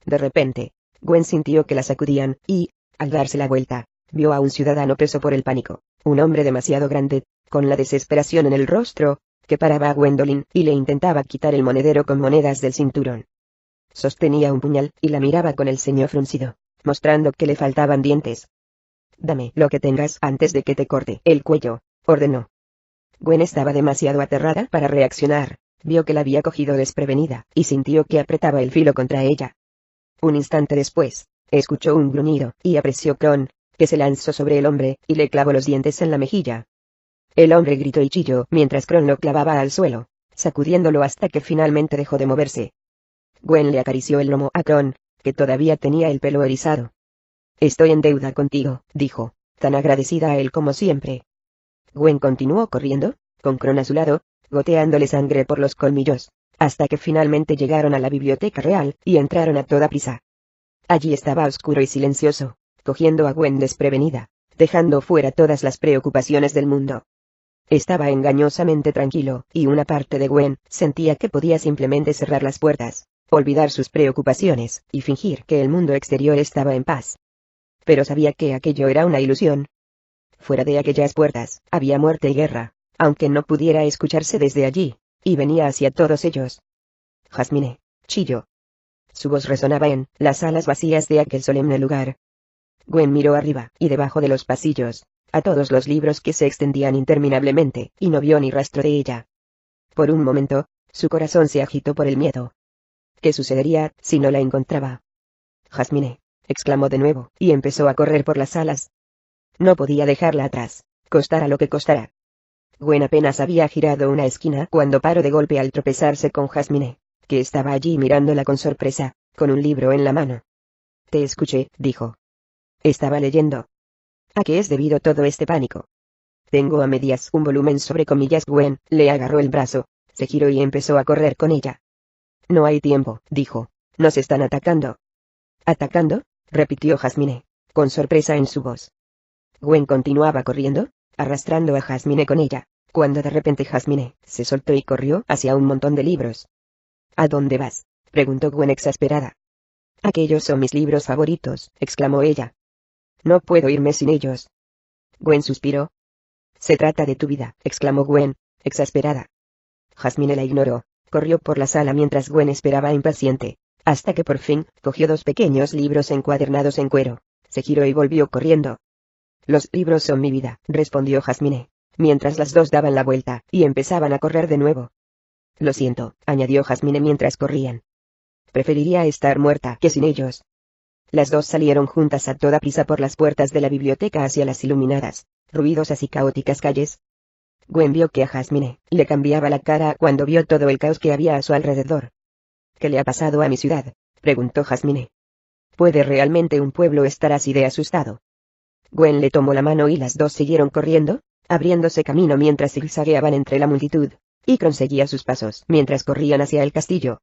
De repente, Gwen sintió que la sacudían, y, al darse la vuelta, vio a un ciudadano preso por el pánico, un hombre demasiado grande, con la desesperación en el rostro, que paraba a Gwendolyn y le intentaba quitar el monedero con monedas del cinturón. Sostenía un puñal y la miraba con el ceño fruncido, mostrando que le faltaban dientes. Dame lo que tengas antes de que te corte el cuello, ordenó. Gwen estaba demasiado aterrada para reaccionar, vio que la había cogido desprevenida, y sintió que apretaba el filo contra ella. Un instante después, escuchó un gruñido, y apreció Kron, que se lanzó sobre el hombre, y le clavó los dientes en la mejilla. El hombre gritó y chilló mientras Kron lo clavaba al suelo, sacudiéndolo hasta que finalmente dejó de moverse. Gwen le acarició el lomo a Kron, que todavía tenía el pelo erizado. Estoy en deuda contigo, dijo, tan agradecida a él como siempre. Gwen continuó corriendo, con Kron a su lado, goteándole sangre por los colmillos, hasta que finalmente llegaron a la biblioteca real y entraron a toda prisa. Allí estaba oscuro y silencioso, cogiendo a Gwen desprevenida, dejando fuera todas las preocupaciones del mundo. Estaba engañosamente tranquilo, y una parte de Gwen sentía que podía simplemente cerrar las puertas, olvidar sus preocupaciones, y fingir que el mundo exterior estaba en paz. pero sabía que aquello era una ilusión. Fuera de aquellas puertas, había muerte y guerra, aunque no pudiera escucharse desde allí, y venía hacia todos ellos. Jasmine, chilló. Su voz resonaba en las salas vacías de aquel solemne lugar. Gwen miró arriba y debajo de los pasillos, a todos los libros que se extendían interminablemente, y no vio ni rastro de ella. Por un momento, su corazón se agitó por el miedo. ¿Qué sucedería si no la encontraba? Jasmine, exclamó de nuevo, y empezó a correr por las salas. No podía dejarla atrás, costara lo que costara. Gwen apenas había girado una esquina cuando paró de golpe al tropezarse con Jasmine, que estaba allí mirándola con sorpresa, con un libro en la mano. Te escuché, dijo. Estaba leyendo. ¿A qué es debido todo este pánico? Tengo a medias un volumen sobre comillas. Gwen le agarró el brazo, se giró y empezó a correr con ella. No hay tiempo, dijo. Nos están atacando. ¿Atacando?, repitió Jasmine, con sorpresa en su voz. Gwen continuaba corriendo, arrastrando a Jasmine con ella, cuando de repente Jasmine se soltó y corrió hacia un montón de libros. ¿A dónde vas?, preguntó Gwen exasperada. Aquellos son mis libros favoritos, exclamó ella. No puedo irme sin ellos. Gwen suspiró. Se trata de tu vida, exclamó Gwen, exasperada. Jasmine la ignoró, corrió por la sala mientras Gwen esperaba impaciente, hasta que por fin cogió 2 pequeños libros encuadernados en cuero, se giró y volvió corriendo. Los libros son mi vida, respondió Jasmine, mientras las dos daban la vuelta y empezaban a correr de nuevo. Lo siento, añadió Jasmine mientras corrían. Preferiría estar muerta que sin ellos. Las dos salieron juntas a toda prisa por las puertas de la biblioteca hacia las iluminadas, ruidosas y caóticas calles. Gwen vio que a Jasmine le cambiaba la cara cuando vio todo el caos que había a su alrededor. ¿Qué le ha pasado a mi ciudad?, preguntó Jasmine. ¿Puede realmente un pueblo estar así de asustado? Gwen le tomó la mano y las dos siguieron corriendo, abriéndose camino mientras zigzagueaban entre la multitud, y conseguía sus pasos mientras corrían hacia el castillo.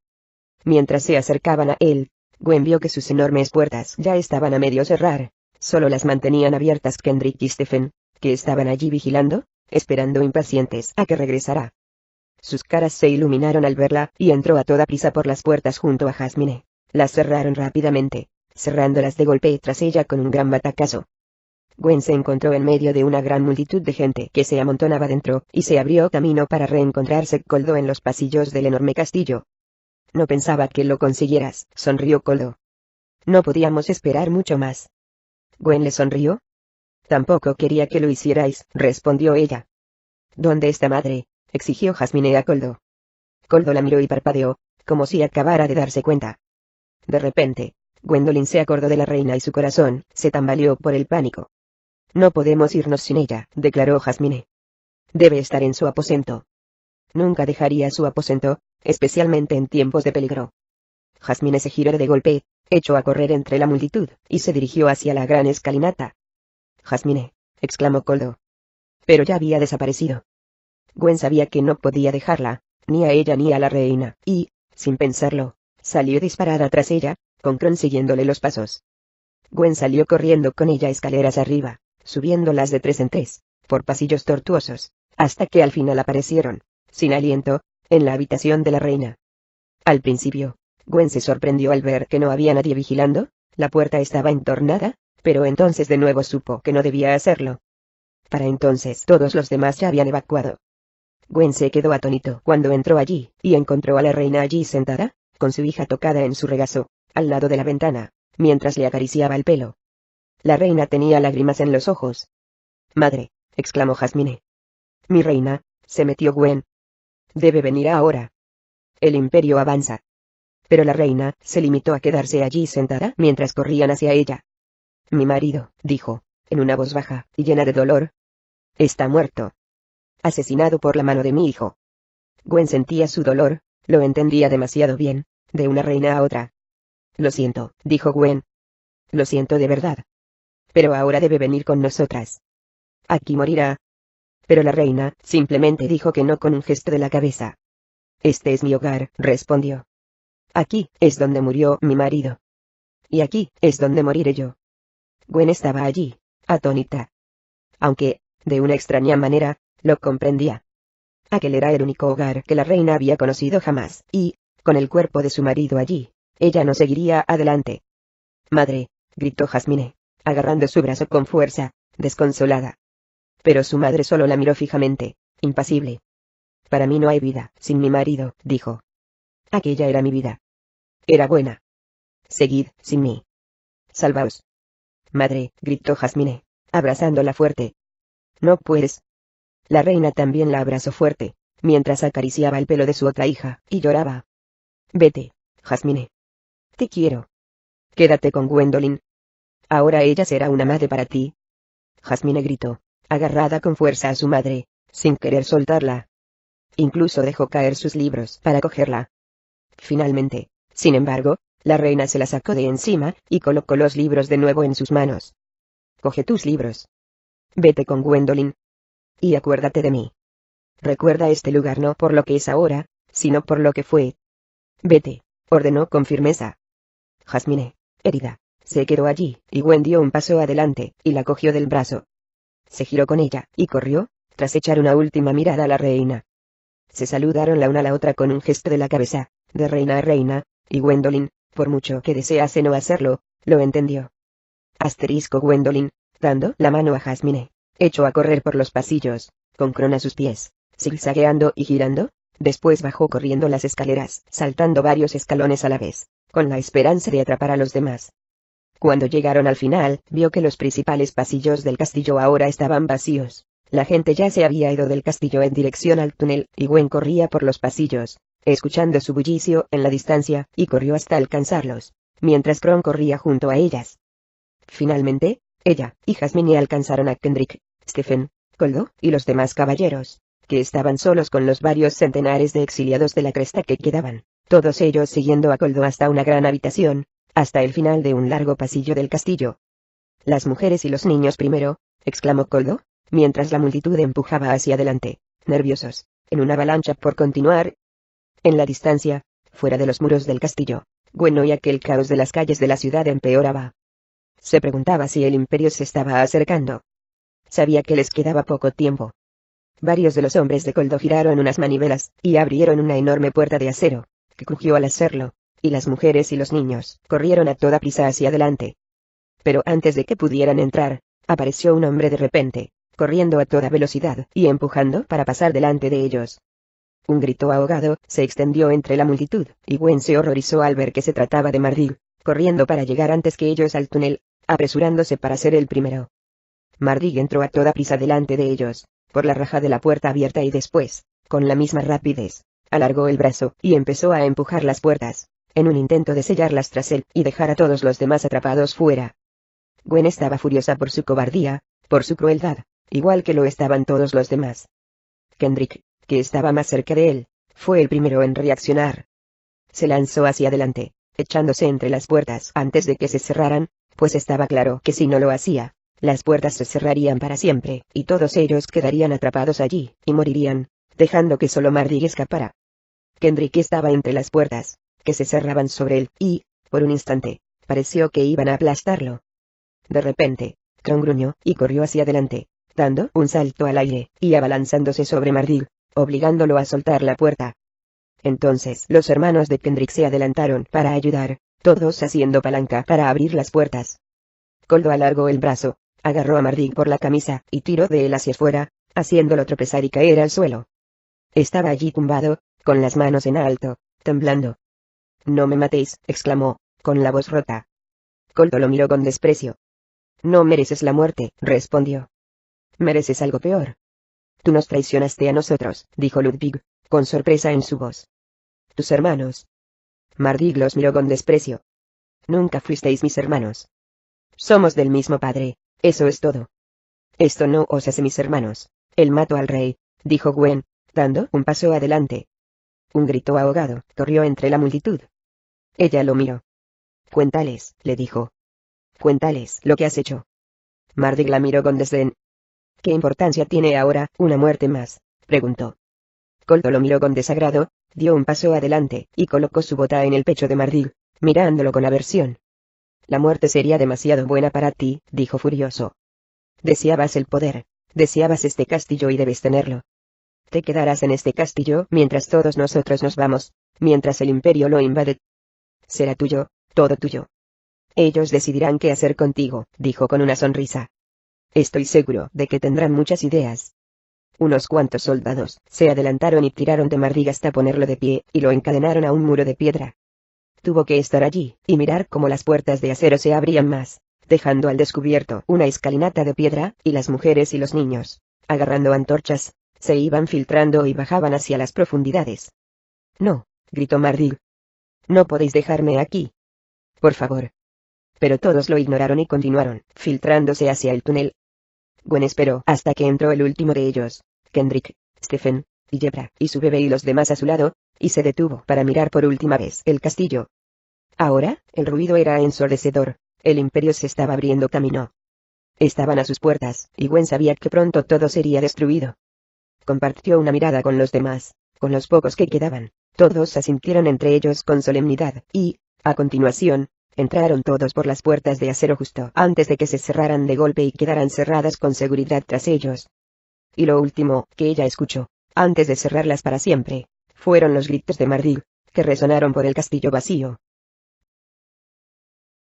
Mientras se acercaban a él, Gwen vio que sus enormes puertas ya estaban a medio cerrar, solo las mantenían abiertas Kendrick y Stephen, que estaban allí vigilando, esperando impacientes a que regresara. Sus caras se iluminaron al verla, y entró a toda prisa por las puertas junto a Jasmine. Las cerraron rápidamente, cerrándolas de golpe tras ella con un gran batacazo. Gwen se encontró en medio de una gran multitud de gente que se amontonaba dentro, y se abrió camino para reencontrarse Coldo en los pasillos del enorme castillo. No pensaba que lo consiguieras, sonrió Coldo. No podíamos esperar mucho más. Gwen le sonrió. Tampoco quería que lo hicierais, respondió ella. ¿Dónde está madre?, exigió Jasmine a Coldo. Coldo la miró y parpadeó, como si acabara de darse cuenta. De repente, Gwendolyn se acordó de la reina y su corazón se tambaleó por el pánico. No podemos irnos sin ella, declaró Jasmine. Debe estar en su aposento. Nunca dejaría su aposento, especialmente en tiempos de peligro. Jasmine se giró de golpe, echó a correr entre la multitud, y se dirigió hacia la gran escalinata. Jasmine, exclamó Coldo. Pero ya había desaparecido. Gwen sabía que no podía dejarla, ni a ella ni a la reina, y, sin pensarlo, salió disparada tras ella, con Kron siguiéndole los pasos. Gwen salió corriendo con ella escaleras arriba, subiéndolas de 3 en 3, por pasillos tortuosos, hasta que al final aparecieron, sin aliento, en la habitación de la reina. Al principio, Gwen se sorprendió al ver que no había nadie vigilando, la puerta estaba entornada, pero entonces de nuevo supo que no debía hacerlo. Para entonces todos los demás ya habían evacuado. Gwen se quedó atónito cuando entró allí, y encontró a la reina allí sentada, con su hija tocada en su regazo, al lado de la ventana, mientras le acariciaba el pelo. La reina tenía lágrimas en los ojos. «Madre», exclamó Jasmine. «Mi reina», se metió Gwen. «Debe venir ahora. El imperio avanza». Pero la reina se limitó a quedarse allí sentada mientras corrían hacia ella. «Mi marido», dijo, en una voz baja y llena de dolor. «Está muerto. Asesinado por la mano de mi hijo». Gwen sentía su dolor, lo entendía demasiado bien, de una reina a otra. «Lo siento», dijo Gwen. «Lo siento de verdad. Pero ahora debe venir con nosotras. Aquí morirá». Pero la reina simplemente dijo que no con un gesto de la cabeza. «Este es mi hogar», respondió. «Aquí es donde murió mi marido. Y aquí es donde moriré yo». Gwen estaba allí, atónita. Aunque, de una extraña manera, lo comprendía. Aquel era el único hogar que la reina había conocido jamás, y, con el cuerpo de su marido allí, ella no seguiría adelante. «Madre», gritó Jasmine, agarrando su brazo con fuerza, desconsolada. Pero su madre solo la miró fijamente, impasible. Para mí no hay vida sin mi marido, dijo. Aquella era mi vida. Era buena. Seguid, sin mí. Salvaos. Madre, gritó Jasmine, abrazándola fuerte. No puedes. La reina también la abrazó fuerte, mientras acariciaba el pelo de su otra hija, y lloraba. Vete, Jasmine. Te quiero. Quédate con Gwendolyn. Ahora ella será una madre para ti. Jasmine gritó, agarrada con fuerza a su madre, sin querer soltarla. Incluso dejó caer sus libros para cogerla. Finalmente, sin embargo, la reina se la sacó de encima, y colocó los libros de nuevo en sus manos. Coge tus libros. Vete con Gwendolyn. Y acuérdate de mí. Recuerda este lugar no por lo que es ahora, sino por lo que fue. Vete, ordenó con firmeza. Jasmine, herida, se quedó allí, y Gwen dio un paso adelante, y la cogió del brazo. Se giró con ella, y corrió, tras echar una última mirada a la reina. Se saludaron la una a la otra con un gesto de la cabeza, de reina a reina, y Gwendolyn, por mucho que desease no hacerlo, lo entendió. Asterisco Gwendolyn, dando la mano a Jasmine, echó a correr por los pasillos, con Kron a sus pies, zigzagueando y girando, después bajó corriendo las escaleras, saltando varios escalones a la vez, con la esperanza de atrapar a los demás. Cuando llegaron al final, vio que los principales pasillos del castillo ahora estaban vacíos. La gente ya se había ido del castillo en dirección al túnel, y Gwen corría por los pasillos, escuchando su bullicio en la distancia, y corrió hasta alcanzarlos, mientras Kron corría junto a ellas. Finalmente, ella y Jasmine alcanzaron a Kendrick, Stephen, Koldo, y los demás caballeros, que estaban solos con los varios centenares de exiliados de la cresta que quedaban, todos ellos siguiendo a Koldo hasta una gran habitación, hasta el final de un largo pasillo del castillo. Las mujeres y los niños primero, exclamó Koldo, mientras la multitud empujaba hacia adelante, nerviosos, en una avalancha por continuar. En la distancia, fuera de los muros del castillo, Gwen oía que el caos de las calles de la ciudad empeoraba. Se preguntaba si el imperio se estaba acercando. Sabía que les quedaba poco tiempo. Varios de los hombres de Koldo giraron unas manivelas, y abrieron una enorme puerta de acero, que crujió al hacerlo, y las mujeres y los niños corrieron a toda prisa hacia adelante. Pero antes de que pudieran entrar, apareció un hombre de repente, corriendo a toda velocidad y empujando para pasar delante de ellos. Un grito ahogado se extendió entre la multitud, y Gwen se horrorizó al ver que se trataba de Mardig, corriendo para llegar antes que ellos al túnel, apresurándose para ser el primero. Mardig entró a toda prisa delante de ellos, por la raja de la puerta abierta y después, con la misma rapidez, alargó el brazo y empezó a empujar las puertas, en un intento de sellarlas tras él y dejar a todos los demás atrapados fuera. Gwen estaba furiosa por su cobardía, por su crueldad, igual que lo estaban todos los demás. Kendrick, que estaba más cerca de él, fue el primero en reaccionar. Se lanzó hacia adelante, echándose entre las puertas antes de que se cerraran, pues estaba claro que si no lo hacía, las puertas se cerrarían para siempre, y todos ellos quedarían atrapados allí, y morirían, dejando que solo Mardig escapara. Kendrick estaba entre las puertas, que se cerraban sobre él, y, por un instante, pareció que iban a aplastarlo. De repente, Kron gruñó y corrió hacia adelante, dando un salto al aire, y abalanzándose sobre Mardig, obligándolo a soltar la puerta. Entonces los hermanos de Kendrick se adelantaron para ayudar, todos haciendo palanca para abrir las puertas. Koldo alargó el brazo, agarró a Mardig por la camisa y tiró de él hacia afuera, haciéndolo tropezar y caer al suelo. Estaba allí tumbado, con las manos en alto, temblando. «No me matéis», exclamó, con la voz rota. Koldo lo miró con desprecio. «No mereces la muerte», respondió. «Mereces algo peor. Tú nos traicionaste a nosotros», dijo Ludwig, con sorpresa en su voz. «¿Tus hermanos?» Mardig los miró con desprecio. «Nunca fuisteis mis hermanos. Somos del mismo padre, eso es todo. Esto no os hace mis hermanos. Él mató al rey», dijo Gwen, dando un paso adelante. Un grito ahogado corrió entre la multitud. Ella lo miró. «Cuéntales», le dijo. «Cuéntales lo que has hecho». Mardig la miró con desdén. «¿Qué importancia tiene ahora una muerte más?», preguntó. Koldo lo miró con desagrado, dio un paso adelante y colocó su bota en el pecho de Mardig, mirándolo con aversión. «La muerte sería demasiado buena para ti», dijo furioso. «Deseabas el poder, deseabas este castillo y debes tenerlo. Te quedarás en este castillo mientras todos nosotros nos vamos, mientras el imperio lo invade. Será tuyo, todo tuyo. Ellos decidirán qué hacer contigo, dijo con una sonrisa. Estoy seguro de que tendrán muchas ideas. Unos cuantos soldados se adelantaron y tiraron de Mardig hasta ponerlo de pie, y lo encadenaron a un muro de piedra. Tuvo que estar allí, y mirar cómo las puertas de acero se abrían más, dejando al descubierto una escalinata de piedra, y las mujeres y los niños, agarrando antorchas, se iban filtrando y bajaban hacia las profundidades. No, gritó Mardig. No podéis dejarme aquí. Por favor. Pero todos lo ignoraron y continuaron, filtrándose hacia el túnel. Gwen esperó hasta que entró el último de ellos, Kendrick, Stephen, y Jebra, y su bebé y los demás a su lado, y se detuvo para mirar por última vez el castillo. Ahora, el ruido era ensordecedor, el imperio se estaba abriendo camino. Estaban a sus puertas, y Gwen sabía que pronto todo sería destruido. Compartió una mirada con los demás, con los pocos que quedaban, todos asintieron entre ellos con solemnidad, y, a continuación, entraron todos por las puertas de acero justo antes de que se cerraran de golpe y quedaran cerradas con seguridad tras ellos. Y lo último que ella escuchó, antes de cerrarlas para siempre, fueron los gritos de Mardig, que resonaron por el castillo vacío.